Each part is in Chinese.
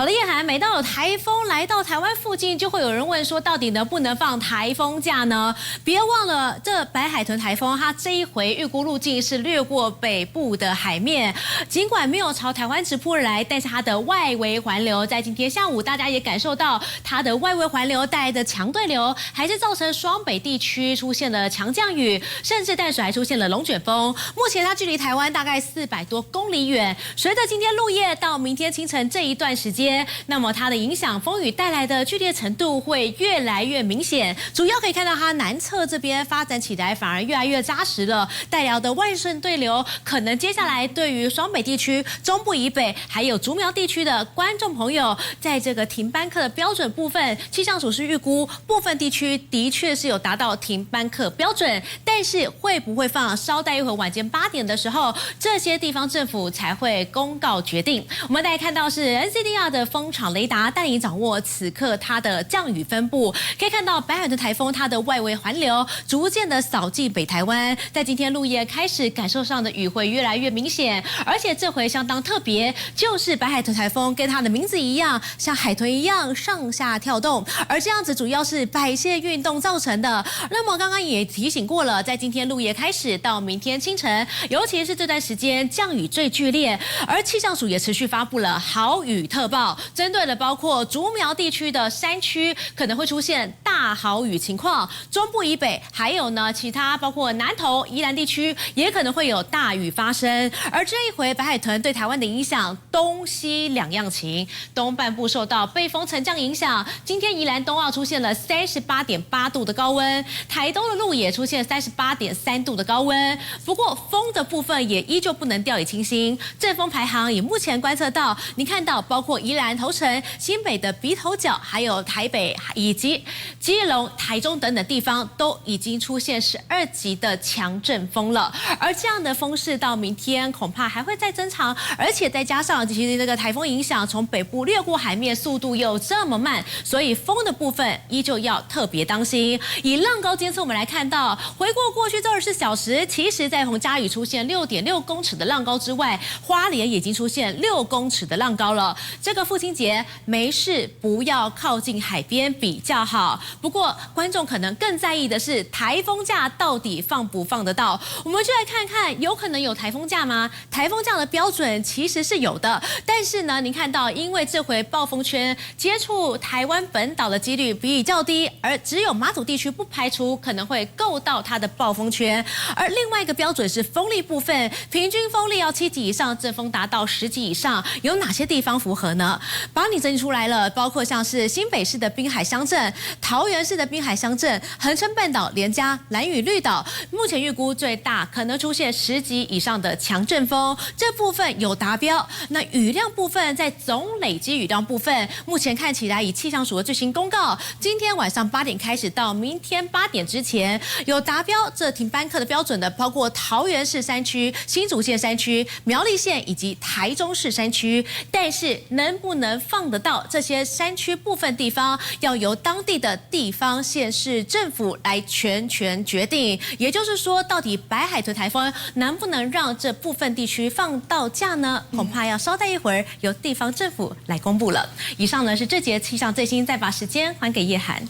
好的，叶涵，每到有台风来到台湾附近，就会有人问说，到底能不能放台风假呢？别忘了，这白海豚台风它这一回预估路径是掠过北部的海面，尽管没有朝台湾直扑而来，但是它的外围环流在今天下午，大家也感受到它的外围环流带来的强对流，还是造成双北地区出现了强降雨，甚至淡水还出现了龙卷风。目前它距离台湾大概400多公里远，随着今天入夜到明天清晨这一段时间。那么它的影响，风雨带来的剧烈程度会越来越明显。主要可以看到它南侧这边发展起来反而越来越扎实了，带来的万顺对流，可能接下来对于双北地区、中部以北还有竹苗地区的观众朋友，在这个停班课的标准部分，气象署是预估部分地区的确是有达到停班课标准，但是会不会放，稍待一会晚间8点的时候，这些地方政府才会公告决定。我们大家看到是 NCDR 的风场雷达带你掌握此刻它的降雨分布，可以看到白海豚台风它的外围环流逐渐的扫进北台湾，在今天入夜开始感受上的雨会越来越明显，而且这回相当特别，就是白海豚台风跟它的名字一样，像海豚一样上下跳动，而这样子主要是百蟹运动造成的。那么刚刚也提醒过了，在今天入夜开始到明天清晨，尤其是这段时间降雨最剧烈，而气象署也持续发布了豪雨特报。针对了包括竹苗地区的山区可能会出现大豪雨情况，中部以北还有呢其他包括南投、宜兰地区也可能会有大雨发生。而这一回白海豚对台湾的影响，东西两样情。东半部受到背风沉降影响，今天宜兰东澳出现了38.8度的高温，台东的鹿野出现38.3度的高温。不过风的部分也依旧不能掉以轻心，阵风排行以目前观测到，你看到包括宜兰头城、新北的鼻头角，还有台北以及基隆、台中等等地方，都已经出现12级的强阵风了。而这样的风势到明天恐怕还会再增长，而且再加上其实这个台风影响从北部掠过海面，速度又这么慢，所以风的部分依旧要特别当心。以浪高监测我们来看到，回顾过去这24小时，其实在洪嘉屿出现6.6公尺的浪高之外，花莲已经出现6公尺的浪高了。这个父亲节没事不要靠近海边比较好。不过观众可能更在意的是台风假到底放不放得到？我们就来看看，有可能有台风假吗？台风假的标准其实是有的，但是呢，您看到因为这回暴风圈接触台湾本岛的几率比较低，而只有马祖地区不排除可能会够到它的暴风圈。而另外一个标准是风力部分，平均风力要7级以上，阵风达到10级以上，有哪些地方符合呢？帮你整理出来了，包括像是新北市的滨海乡镇、桃园市的滨海乡镇、恒春半岛、连江、兰屿绿岛，目前预估最大可能出现10级以上的强阵风，这部分有达标。那雨量部分，在总累积雨量部分，目前看起来以气象署的最新公告，今天晚上8点开始到明天8点之前有达标这停班课的标准的，包括桃园市山区、新竹县山区、苗栗县以及台中市山区，但是能不能放得到这些山区部分地方，要由当地的地方县市政府来全权决定。也就是说，到底白海豚台风能不能让这部分地区放到假呢？恐怕要稍待一会儿，由地方政府来公布了。以上呢是这节气象最新，再把时间还给叶涵。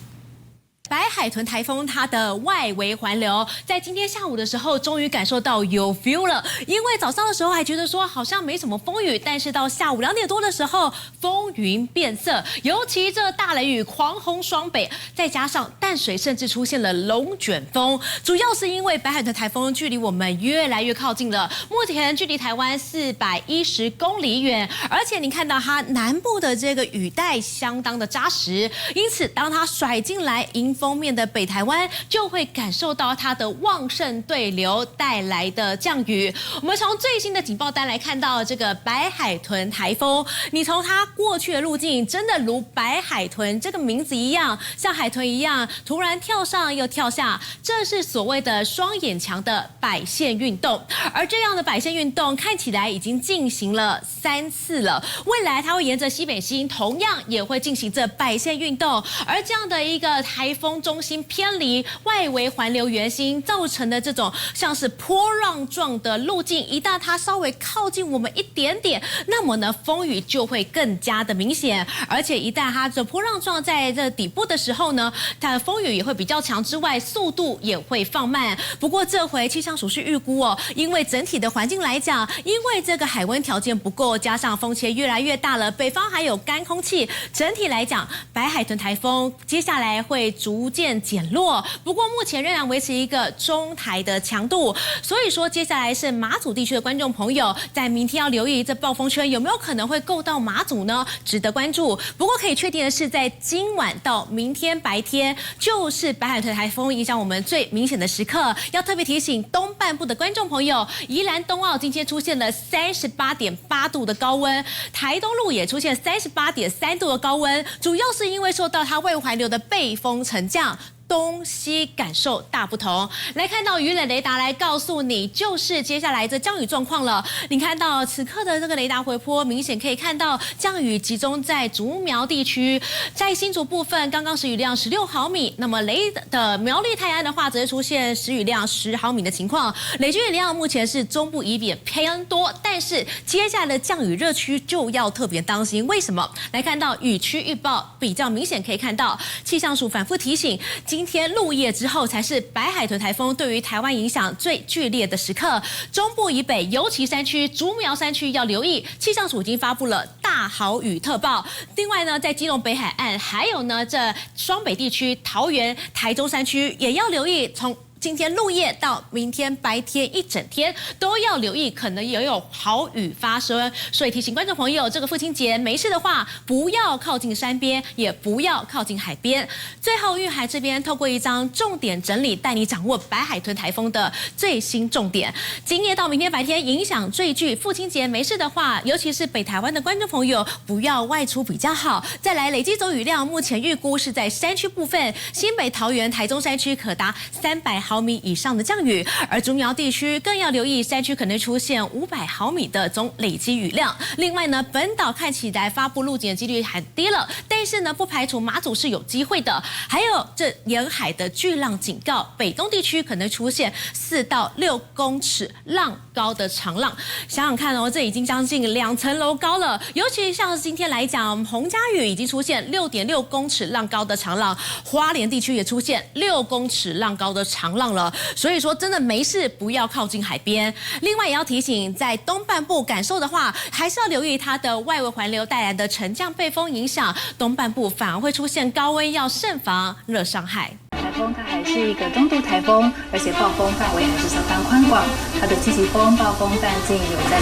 白海豚台风它的外围环流，在今天下午的时候，终于感受到有 feel 了。因为早上的时候还觉得说好像没什么风雨，但是到下午2点多的时候，风云变色，尤其这大雷雨狂轰双北，再加上淡水甚至出现了龙卷风，主要是因为白海豚台风距离我们越来越靠近了，目前距离台湾410公里远，而且你看到它南部的这个雨带相当的扎实，因此当它甩进来迎风面的北台湾，就会感受到它的旺盛对流带来的降雨。我们从最新的警报单来看到这个白海豚台风，你从它过去的路径，真的如白海豚这个名字一样，像海豚一样，突然跳上又跳下，这是所谓的双眼墙的摆线运动。而这样的摆线运动看起来已经进行了3次了，未来它会沿着西北心，同样也会进行这摆线运动。而这样的一个台风风中心偏离外围环流圆心造成的这种像是波浪状的路径，一旦它稍微靠近我们一点点，那么呢风雨就会更加的明显，而且一旦它的波浪状在这底部的时候呢，它的风雨也会比较强之外，速度也会放慢。不过这回气象署是预估哦，因为整体的环境来讲，因为这个海温条件不够，加上风切越来越大了，北方还有干空气，整体来讲，白海豚台风接下来会逐渐减弱。不过目前仍然维持一个中台的强度，所以说接下来是马祖地区的观众朋友，在明天要留意这暴风圈有没有可能会够到马祖呢？值得关注。不过可以确定的是，在今晚到明天白天，就是白海豚台风影响我们最明显的时刻。要特别提醒东半部的观众朋友，宜兰东澳今天出现了38.8度的高温，台东路也出现38.3度的高温，主要是因为受到它外围环流的背风沉降。东西感受大不同。来看到鱼雷雷达来告诉你，就是接下来这降雨状况了。你看到此刻的这个雷达回波，明显可以看到降雨集中在竹苗地区，在新竹部分刚刚时雨量16毫米，那么雷的苗栗泰安的话，则是出现时雨量10毫米的情况。累积雨量目前是中部以北偏多，但是接下来的降雨热区就要特别当心。为什么？来看到雨区预报比较明显，可以看到气象署反复提醒。今天入夜之后，才是白海豚台风对于台湾影响最剧烈的时刻。中部以北，尤其山区、竹苗山区要留意。气象署已经发布了大豪雨特报。另外呢，在基隆北海岸，还有呢这双北地区、桃园、台中山区也要留意。从今天入夜到明天白天一整天都要留意，可能也有豪雨发生，所以提醒观众朋友，这个父亲节没事的话，不要靠近山边，也不要靠近海边。最后，玉海这边透过一张重点整理，带你掌握白海豚台风的最新重点。今夜到明天白天影响最具，父亲节没事的话，尤其是北台湾的观众朋友，不要外出比较好。再来，累积总雨量目前预估是在山区部分，新北、桃园、台中山区可达300毫米以上的降雨，而竹苗地区更要留意，山区可能出现500毫米的总累积雨量。另外呢，本岛看起来发布路警的几率很低了，但是呢，不排除马祖是有机会的。还有这沿海的巨浪警告，北东地区可能出现4到6公尺浪高的长浪。想想看哦，这已经将近2层楼高了。尤其像是今天来讲，洪嘉屿已经出现6.6公尺浪高的长浪，花莲地区也出现6公尺浪高的长浪了。所以说，真的没事不要靠近海边。另外也要提醒，在东半部感受的话，还是要留意它的外围环流带来的沉降背风影响，东半部反而会出现高温，要慎防热伤害。台风它还是一个中度台风，而且暴风范围还是相当宽广。它的七级风、暴风半径有在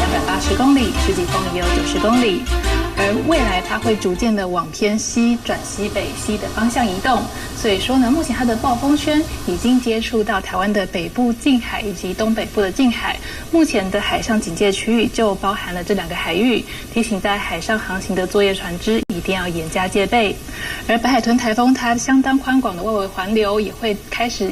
280公里，十级风也有90公里。而未来它会逐渐的往偏西转西北西的方向移动，所以说呢，目前它的暴风圈已经接触到台湾的北部近海以及东北部的近海。目前的海上警戒区域就包含了这2个海域，提醒在海上航行的作业船只一定要严加戒备。而白海豚台风它相当宽广的外围环流也会开始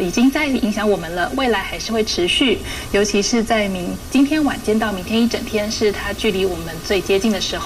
已经在影响我们了，未来还是会持续，尤其是在今天晚间到明天一整天是它距离我们最接近的时候。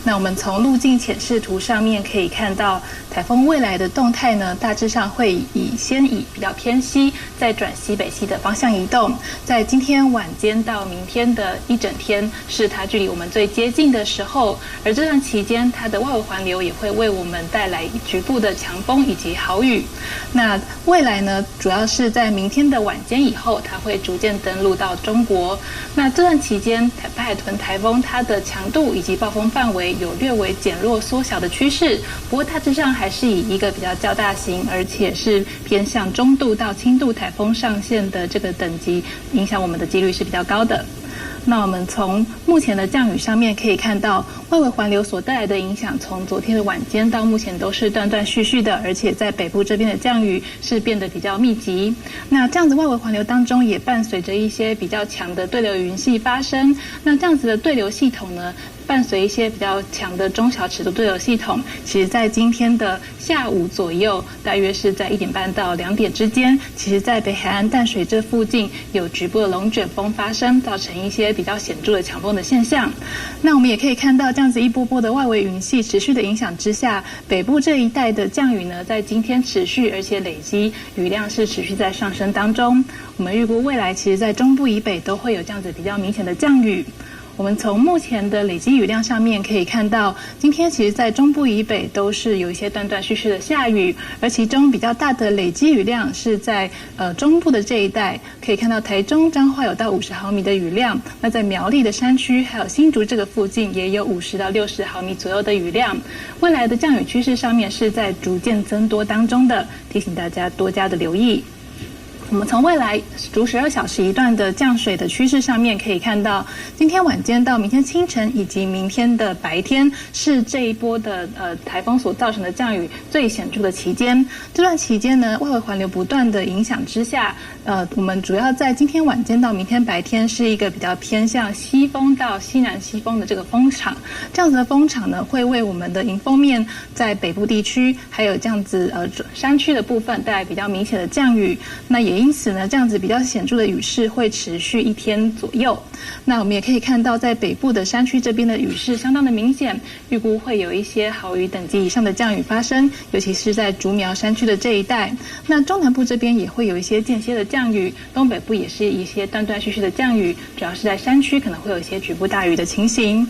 那我们从路径显示图上面可以看到，台风未来的动态呢，大致上会先以比较偏西，再转西北西的方向移动。在今天晚间到明天的一整天，是它距离我们最接近的时候。而这段期间，它的外围环流也会为我们带来局部的强风以及豪雨。那未来呢，主要是在明天的晚间以后，它会逐渐登陆到中国。那这段期间，白海豚台风它的强度以及暴风范围有略微减弱缩小的趋势，不过大致上还是以一个比较较大型，而且是偏向中度到轻度台风上限的这个等级，影响我们的几率是比较高的。那我们从目前的降雨上面可以看到，外围环流所带来的影响，从昨天的晚间到目前都是断断续续的，而且在北部这边的降雨是变得比较密集。那这样子外围环流当中也伴随着一些比较强的对流云系发生。那这样子的对流系统呢，伴随一些比较强的中小尺度对流系统，其实在今天的下午左右，大约是在1点半到2点之间，其实在北海岸淡水这附近有局部的龙卷风发生，造成一些比较显著的强风的现象。那我们也可以看到这样子一波波的外围云系持续的影响之下，北部这一带的降雨呢，在今天持续，而且累积雨量是持续在上升当中。我们预估未来其实在中部以北都会有这样子比较明显的降雨。我们从目前的累积雨量上面可以看到，今天其实在中部以北都是有一些断断续续的下雨，而其中比较大的累积雨量是在中部的这一带，可以看到台中、彰化有到50毫米的雨量，那在苗栗的山区还有新竹这个附近也有50到60毫米左右的雨量。未来的降雨趋势上面是在逐渐增多当中的，提醒大家多加的留意。我们从未来逐12小时一段的降水的趋势上面可以看到，今天晚间到明天清晨以及明天的白天是这一波的台风所造成的降雨最显著的期间。这段期间呢，外围环流不断的影响之下，我们主要在今天晚间到明天白天是一个比较偏向西风到西南西风的这个风场。这样子的风场呢，会为我们的迎风面在北部地区还有这样子山区的部分带来比较明显的降雨。那也因此呢，这样子比较显著的雨势会持续1天左右。那我们也可以看到，在北部的山区这边的雨势相当的明显，预估会有一些豪雨等级以上的降雨发生，尤其是在竹苗山区的这一带。那中南部这边也会有一些间歇的降雨，东北部也是一些断断续续的降雨，主要是在山区可能会有一些局部大雨的情形。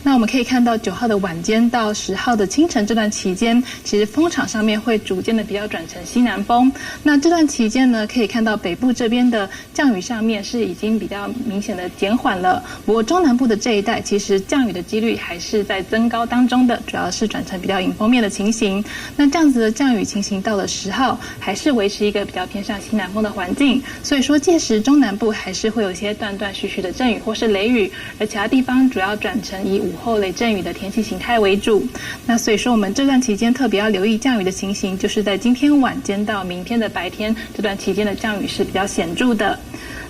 那我们可以看到9号的晚间到10号的清晨这段期间，其实风场上面会逐渐的比较转成西南风。那这段期间呢，可以看到北部这边的降雨上面是已经比较明显的减缓了，不过中南部的这一带其实降雨的几率还是在增高当中的，主要是转成比较迎风面的情形。那这样子的降雨情形到了10号还是维持一个比较偏向西南风的环境，所以说届时中南部还是会有一些断断续续的阵雨或是雷雨，而其他地方主要转成以午后雷阵雨的天气形态为主。那所以说我们这段期间特别要留意降雨的情形，就是在今天晚间到明天的白天这段期间的降雨是比较显著的。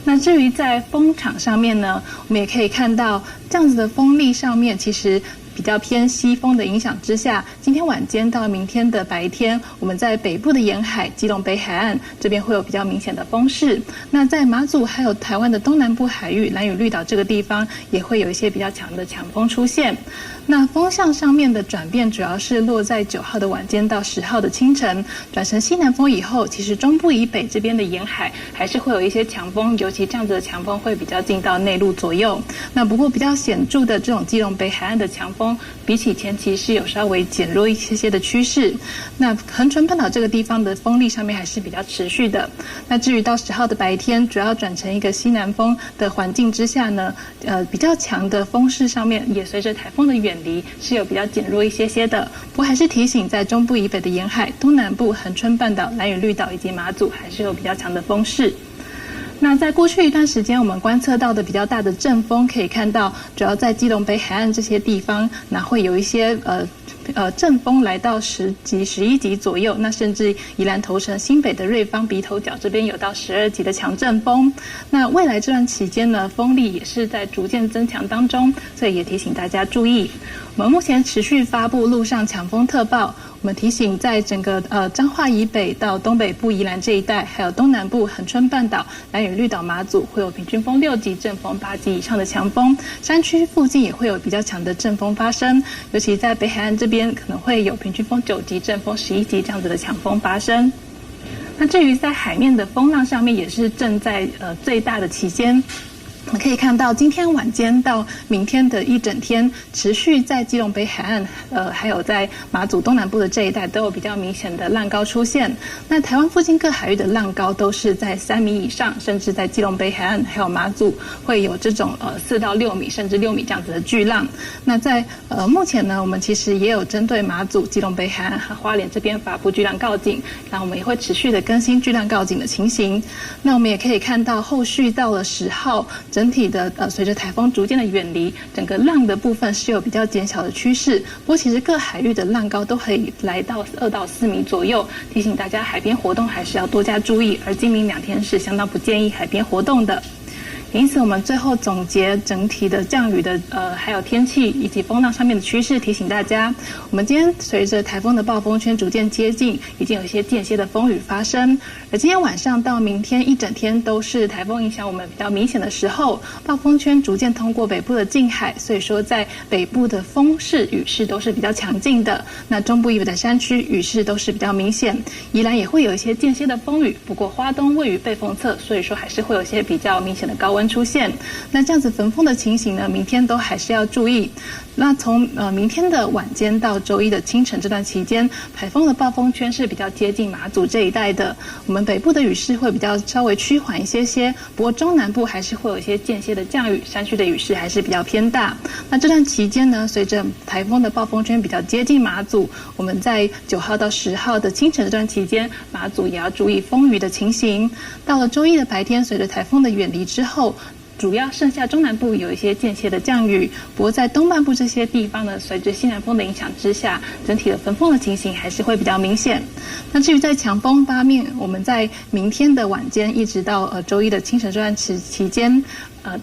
那至于在风场上面呢，我们也可以看到这样子的风力上面其实比较偏西风的影响之下，今天晚间到明天的白天，我们在北部的沿海、基隆北海岸这边会有比较明显的风势。那在马祖还有台湾的东南部海域、兰屿绿岛这个地方，也会有一些比较强的强风出现。那风向上面的转变主要是落在9号的晚间到10号的清晨，转成西南风以后，其实中部以北这边的沿海还是会有一些强风，尤其这样子的强风会比较进到内陆左右。那不过比较显著的这种基隆北海岸的强风，比起前期是有稍微减弱一些的趋势。那恒春半岛这个地方的风力上面还是比较持续的。那至于到10号的白天，主要转成一个西南风的环境之下呢，比较强的风势上面也随着台风的远离是有比较减弱一些的。不过还是提醒，在中部以北的沿海、东南部、恒春半岛、兰屿绿岛以及马祖还是有比较强的风势。那在过去一段时间，我们观测到的比较大的阵风，可以看到主要在基隆北海岸这些地方，那会有一些阵风来到10级、11级左右，那甚至宜兰头城、新北的瑞芳、鼻头角这边有到12级的强阵风。那未来这段期间呢，风力也是在逐渐增强当中，所以也提醒大家注意。我们目前持续发布陆上强风特报。我们提醒，在整个彰化以北到东北部宜兰这一带，还有东南部恒春半岛、兰屿绿岛、马祖，会有平均风6级、阵风8级以上的强风。山区附近也会有比较强的阵风发生，尤其在北海岸这边，可能会有平均风9级、阵风11级这样子的强风发生。那至于在海面的风浪上面，也是正在最大的期间。我们可以看到，今天晚间到明天的一整天，持续在基隆北海岸，还有在马祖东南部的这一带，都有比较明显的浪高出现。那台湾附近各海域的浪高都是在3米以上，甚至在基隆北海岸还有马祖会有这种4到6米甚至6米这样子的巨浪。那在目前呢，我们其实也有针对马祖、基隆北海岸和花莲这边发布巨浪告警，那我们也会持续的更新巨浪告警的情形。那我们也可以看到，后续到了10号。整体的随着台风逐渐的远离，整个浪的部分是有比较减小的趋势。不过其实各海域的浪高都可以来到2到4米左右，提醒大家海边活动还是要多加注意。而今明2天是相当不建议海边活动的。因此我们最后总结整体的降雨的还有天气以及风浪上面的趋势，提醒大家，我们今天随着台风的暴风圈逐渐接近，已经有一些间歇的风雨发生。而今天晚上到明天一整天都是台风影响我们比较明显的时候，暴风圈逐渐通过北部的近海，所以说在北部的风势雨势都是比较强劲的。那中部以北的山区雨势都是比较明显，宜兰也会有一些间歇的风雨，不过花东位于背风侧，所以说还是会有一些比较明显的高温出现。那这样子焚风的情形呢，明天都还是要注意。那从明天的晚间到周一的清晨这段期间，台风的暴风圈是比较接近马祖这一带的，我们北部的雨势会比较稍微趋缓一些，不过中南部还是会有一些间歇的降雨，山区的雨势还是比较偏大。那这段期间呢，随着台风的暴风圈比较接近马祖，我们在9号到10号的清晨这段期间，马祖也要注意风雨的情形。到了周一的白天，随着台风的远离之后，主要剩下中南部有一些间歇的降雨，不过在东半部这些地方呢，随着西南风的影响之下，整体的焚风的情形还是会比较明显。那至于在强风方面，我们在明天的晚间一直到周一的清晨这段期间，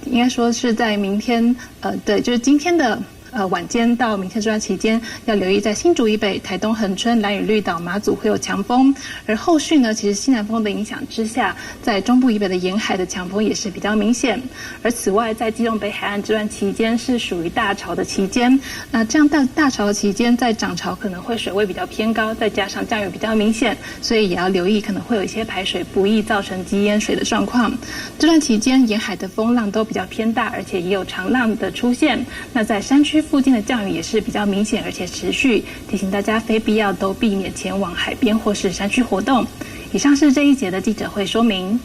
应该说是在明天对，就是今天的晚间到明天这段期间，要留意在新竹以北、台东恒春、兰屿绿岛、马祖会有强风，而后续呢，其实西南风的影响之下，在中部以北的沿海的强风也是比较明显。而此外，在基隆北海岸这段期间是属于大潮的期间，那这样大潮的期间，在涨潮可能会水位比较偏高，再加上降雨比较明显，所以也要留意可能会有一些排水不易造成积淹水的状况。这段期间沿海的风浪都比较偏大，而且也有长浪的出现。那在山区附近的降雨也是比较明显而且持续，提醒大家非必要都避免前往海边或是山区活动。以上是这一节的记者会说明。